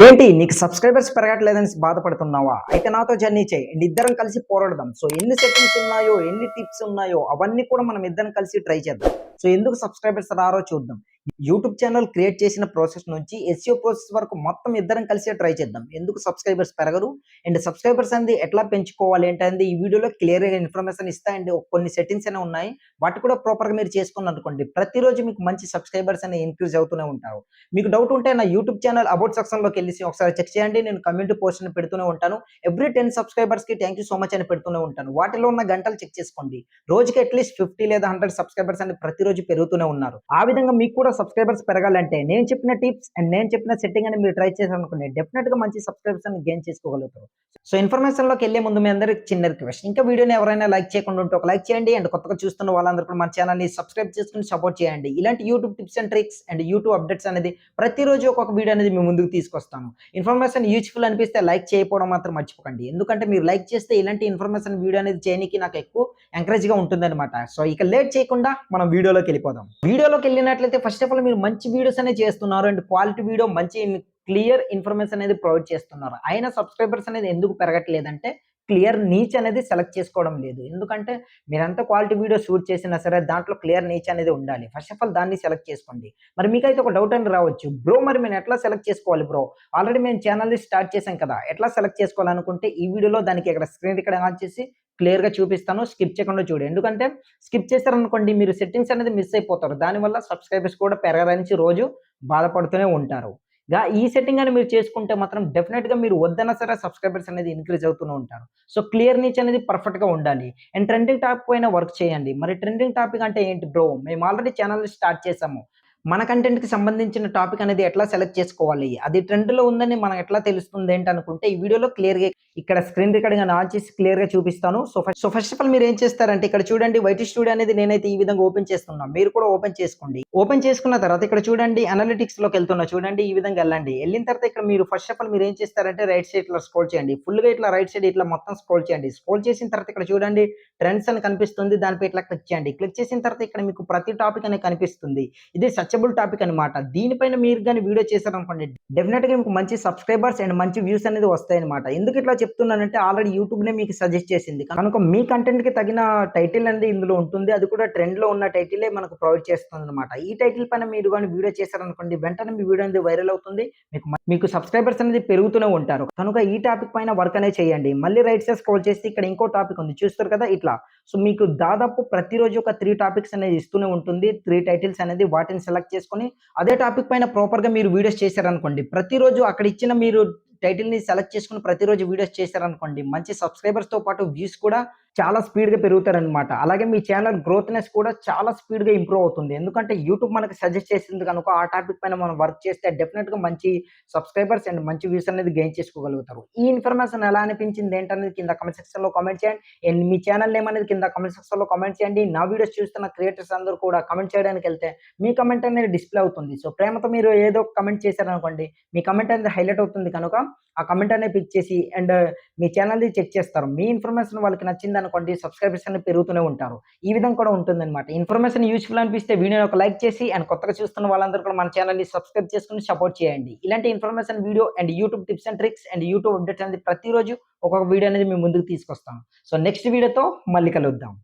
ఏంటి నీకు సబ్స్క్రైబర్స్ పెరగట్లేదని బాధపడుతున్నావా? అయితే నాతో జర్నీ చేయి అండ్ ఇద్దరం కలిసి పోరాడదాం. సో ఎన్ని సెట్టింగ్స్ ఉన్నాయో, ఎన్ని టిప్స్ ఉన్నాయో అవన్నీ కూడా మనం ఇద్దరం కలిసి ట్రై చేద్దాం. సో ఎందుకు సబ్స్క్రైబర్స్ రారో చూద్దాం. యూట్యూబ్ ఛానల్ క్రియేట్ చేసిన ప్రాసెస్ నుంచి ఎస్ఈఓ ప్రాసెస్ వరకు మొత్తం ఇద్దరం కలిసి ట్రై చేద్దాం. ఎందుకు సబ్స్క్రైబర్స్ పెరగరు అండ్ సబ్స్క్రైబర్స్ అనేది ఎట్లా పెంచుకోవాలి ఏంటనేది ఈ వీడియోలో క్లియర్‌గా ఇన్ఫర్మేషన్ ఇస్తా. అండ్ కొన్ని సెట్టింగ్స్ అనేవి ఉన్నాయి. వాటి కూడా ప్రాపర్‌గా మీరు చేసుకున్నారనుకోండి ప్రతిరోజు మీకు మంచి సబ్స్క్రైబర్స్ అనేవి ఇంక్రీజ్ అవుతూనే ఉంటారు. మీకు డౌట్ ఉంటే నా యూట్యూబ్ ఛానల్ అబౌట్ సెక్షన్‌లోకి ఎళ్ళేసి ఒకసారి చెక్ చేయండి. నేను కమ్యూనిటీ పోస్ట్‌ని పెడుతూనే ఉంటాను. ఎవ్రీ 10 సబ్స్క్రైబర్స్‌కి థాంక్ యూ సో మచ్ అని పెడుతూనే ఉంటాను. వాటిలో ఉన్న గంటలు చెక్ చేసుకోండి. రోజుకి అట్‌లీస్ట్ 50 లేదా 100 సబ్స్క్రైబర్స్ అని ప్రతిరోజు పెరుగుతూనే ఉన్నారు. ఆ విధంగా మీకు కూడా సబ్స్క్రైబర్స్ పెరగాలంటే నేను చెప్పిన టిప్స్ అండ్ నేను చెప్పిన సెట్టింగ్ అని మీరు ట్రై చేశారనుకోండి డెఫినిట్‌గా మంచి సబ్స్క్రైబర్స్ అని గెయిన్ చేసుకోగలుగుతారు. సో ఇన్ఫర్మేషన్‌లోకి ఎళ్ళే ముందు మీ అందరికి చిన్న రిక్వెస్ట్. ఇంకా వీడియోని ఎవరైనా లైక్ చేయకుండా ఉంటే ఒక లైక్ చేయండి. అండ్ కొత్తగా చూస్తున్న వాళ్ళందరూ కూడా మన ఛానల్‌ని సబ్స్క్రైబ్ చేసుకొని సపోర్ట్ చేయండి. ఇలాంటి YouTube tips and tricks and YouTube updates అనేది ప్రతిరోజు ఒక్కొక్క వీడియో అనేది మీ ముందుకు తీసుకొస్తాను. ఇన్ఫర్మేషన్ యూజ్‌ఫుల్ అనిపిస్తే లైక్ చేయకపోవడం మాత్రం మర్చిపోకండి. ఎందుకంటే మీరు లైక్ చేస్తే ఇలాంటి ఇన్ఫర్మేషన్ వీడియో అనేది చేయనీకి నాకు ఎక్కువ ఎంకరేజ్‌గా ఉంటుందన్నమాట. సో ఇక లేట్ చేయకుండా మనం వీడియోలోకెళ్ళిపోదాం. వీడియోలోకెళ్ళినట్లయితే ఫస్ట్ ఆఫ్ ఆల్ మీరు మంచి వీడియోస్ అనేవి చేస్తున్నారు అండ్ క్వాలిటీ వీడియో మంచి క్లియర్ ఇన్ఫర్మేషన్ అనేది ప్రొవైడ్ చేస్తున్నారు. అయినా సబ్స్క్రైబర్స్ అనేది ఎందుకు పెరగట్లేదంటే క్లియర్ నీచ్ అనేది సెలెక్ట్ చేసుకోవడం లేదు. ఎందుకంటే మీరెంత క్వాలిటీ వీడియో షూట్ చేసినా సరే దాంట్లో క్లియర్ నీచ్ అనేది ఉండాలి. ఫస్ట్ ఆఫ్ ఆల్ దాన్ని సెలెక్ట్ చేసుకోండి. మరి మీకైతే ఒక డౌట్ అని రావచ్చు. బ్రో మరి మేము ఎట్లా సెలెక్ట్ చేసుకోవాలి బ్రో? ఆల్రెడీ మేము ఛానల్‌ని స్టార్ట్ చేసాం కదా! ఎట్లా సెలెక్ట్ చేసుకోవాలనుకుంటే ఈ వీడియోలో దానికి ఇక్కడ స్క్రీన్ రికార్డింగ్ ఆన్ చేసి క్లియర్‌గా చూపిస్తాను. స్కిప్ చేయకుండా చూడండి. ఎందుకంటే స్కిప్ చేశారనుకోండి మీరు సెట్టింగ్స్ అనేది మిస్ అయిపోతారు. దానివల్ల సబ్స్క్రైబర్స్ కూడా పెరగరని రోజు బాధపడుతూనే ఉంటారు. ఈ సెట్టింగ్ అని మీరు చేసుకుంటే మాత్రం డెఫినిట్‌గా మీరు వద్దన్నా సరే సబ్స్క్రైబర్స్ అనేది ఇంక్రీజ్ అవుతూనే ఉంటారు. సో క్లియర్ నీచ్ అనేది పర్ఫెక్ట్‌గా ఉండాలి. అండ్ ట్రెండింగ్ టాపిక్ పైన వర్క్ చేయండి. మరి ట్రెండింగ్ టాపిక్ అంటే ఏంటి బ్రో? మేము ఆల్రెడీ ఛానెల్‌ని స్టార్ట్ చేసాము. మన కంటెంట్‌కి సంబంధించిన టాపిక్ అనేది ఎట్లా సెలెక్ట్ చేసుకోవాలి? అది ట్రెండ్‌లో ఉందని మనకు ఎట్లా తెలుస్తుంది ఏంటనుకుంటే ఈ వీడియోలో క్లియర్‌గా ఇక్కడ స్క్రీన్ రికార్డింగ్ అని ఆన్ చేసి క్లియర్‌గా చూపిస్తాను. సో ఫస్ట్ ఆఫ్ ఆల్ మీరు ఏం చేస్తారంటే ఇక్కడ చూడండి వైటీ స్టూడియో అనేది నేనైతే ఈ విధంగా ఓపెన్ చేస్తున్నా. మీరు కూడా ఓపెన్ చేసుకోండి. ఓపెన్ చేసుకున్న తర్వాత ఇక్కడ చూడండి అనలిటిక్స్‌లోకి వెళ్తున్నా చూడండి ఈ విధంగా ఎళ్ళండి. ఎళ్ళిన తర్వాత ఇక్కడ మీరు ఫస్ట్ ఆఫ్ ఆల్ మీరు ఏం చేస్తారంటే రైట్ సైడ్ ఇట్లా స్క్రోల్ చేయండి. ఫుల్‌గా ఇట్లా రైట్ సైడ్ ఇట్లా మొత్తం స్క్రోల్ చేయండి. స్క్రోల్ చేసిన తర్వాత ఇక్కడ చూడండి ట్రెండ్స్ అని కనిపిస్తుంది. దానిపై ఇట్లా క్లిక్ చేయండి. క్లిక్ చేసిన తర్వాత ఇక్కడ మీకు ప్రతి టాపిక్ అనేది కనిపిస్తుంది. ఇది సర్చబుల్ టాపిక్ అన్నమాట. దీనిపైన మీరు గాని వీడియో చేశారనుకోండి డెఫినిట్‌గా మీకు మంచి సబ్స్క్రైబర్స్ అండ్ మంచి వ్యూస్ అనేది వస్తాయన్నమాట. ఎందుకు ఇట్లా చెప్తున్నానంటే ఆల్రెడీ యూట్యూబ్‌నే మీకు సజెస్ట్ చేసింది. కనుక మీ కంటెంట్‌కి తగిన టైటిల్ అనేది ఇందులో ఉంటుంది. అది కూడా ట్రెండ్‌లో ఉన్న టైటిలే మనకు ప్రొవైడ్ చేస్తుందన్నమాట. ఈ టైటిల్ పైన మీరు గాని వీడియో చేశారనుకోండి వెంటనే మీ వీడియో అనేది వైరల్ అవుతుంది. మీకు సబ్స్క్రైబర్స్ అనేది పెరుగుతూనే ఉంటారు. కనుక ఈ టాపిక్ పైన వర్క్ అనేది చేయండి. మళ్ళీ రైట్ సైడ్ స్క్రోల్ చేస్తే ఇక్కడ ఇంకో టాపిక్ ఉంది. చూస్తారు కదా ఇట్లా. సో మీకు దాదాపు ప్రతిరోజు ఒక 3 టాపిక్స్ అనేది ఇస్తూనే ఉంటుంది. 3 టైటిల్స్ అనేది వాటిని సెలెక్ట్ చేసుకొని అదే టాపిక్ పైన ప్రాపర్‌గా మీరు వీడియోస్ చేశారనుకోండి. ప్రతిరోజు అక్కడ ఇచ్చిన మీరు టైటిల్‌ని సెలెక్ట్ చేసుకొని ప్రతిరోజు వీడియోస్ చేశారనుకోండి. మంచి సబ్స్క్రైబర్స్‌తో పాటు వ్యూస్ కూడా చాలా స్పీడ్‌గా పెరుగుతారనమాట. అలాగే మీ ఛానల్ గ్రోత్‌నెస్ కూడా చాలా స్పీడ్‌గా ఇంప్రూవ్ అవుతుంది. ఎందుకంటే యూట్యూబ్ మనకు సజెస్ట్ చేసింది కనుక ఆ టాపిక్ పైన మనం వర్క్ చేస్తే డెఫినిట్‌గా మంచి సబ్స్క్రైబర్స్ అండ్ మంచి వ్యూస్ అనేది గెయిన్ చేసుకోగలుగుతారు. ఈ ఇన్ఫర్మేషన్ ఎలా అనిపించింది ఏంటనేది కింద కామెంట్ సెక్షన్‌లో కామెంట్ చేయండి. అండ్ మీ ఛానల్ నేమ్ అనేది కింద కామెంట్ సెక్షన్‌లో కామెంట్ చేయండి. నా వీడియోస్ చూస్తున్న క్రియేటర్స్ అందరూ కూడా కామెంట్ చేయడానికెళ్తే మీ కామెంట్ అనేది డిస్‌ప్లే అవుతుంది. సో ప్రేమతో మీరు ఏదో ఒక కామెంట్ చేశారనుకోండి మీ కామెంట్ అనేది హైలైట్ అవుతుంది కనుక ఆ కామెంట్ అనేది పిక్ చేసి అండ్ మీ ఛానల్‌ని చెక్ చేస్తారు. మీ ఇన్ఫర్మేషన్ వాళ్ళకి నచ్చిందనుకోండి సబ్స్క్రైబర్స్ అనేవి పెరుగుతూనే ఉంటారు. ఈ విధంగా కూడా ఉంటుందన్నమాట. ఇన్ఫర్మేషన్ యూజ్‌ఫుల్ అనిపిస్తే వీడియోని ఒక లైక్ చేసి అండ్ కొత్తగా చూస్తున్న వాళ్ళందరూ కూడా మన ఛానల్‌ని సబ్స్క్రైబ్ చేసుకొని సపోర్ట్ చేయండి. ఇలాంటి information video and YouTube tips and tricks and YouTube updates అనేది ప్రతిరోజు ఒక్కొక్క వీడియో అనేది మీ ముందుకు తీసుకొస్తాను. సో నెక్స్ట్ వీడియోతో మళ్ళీ కలుద్దాం.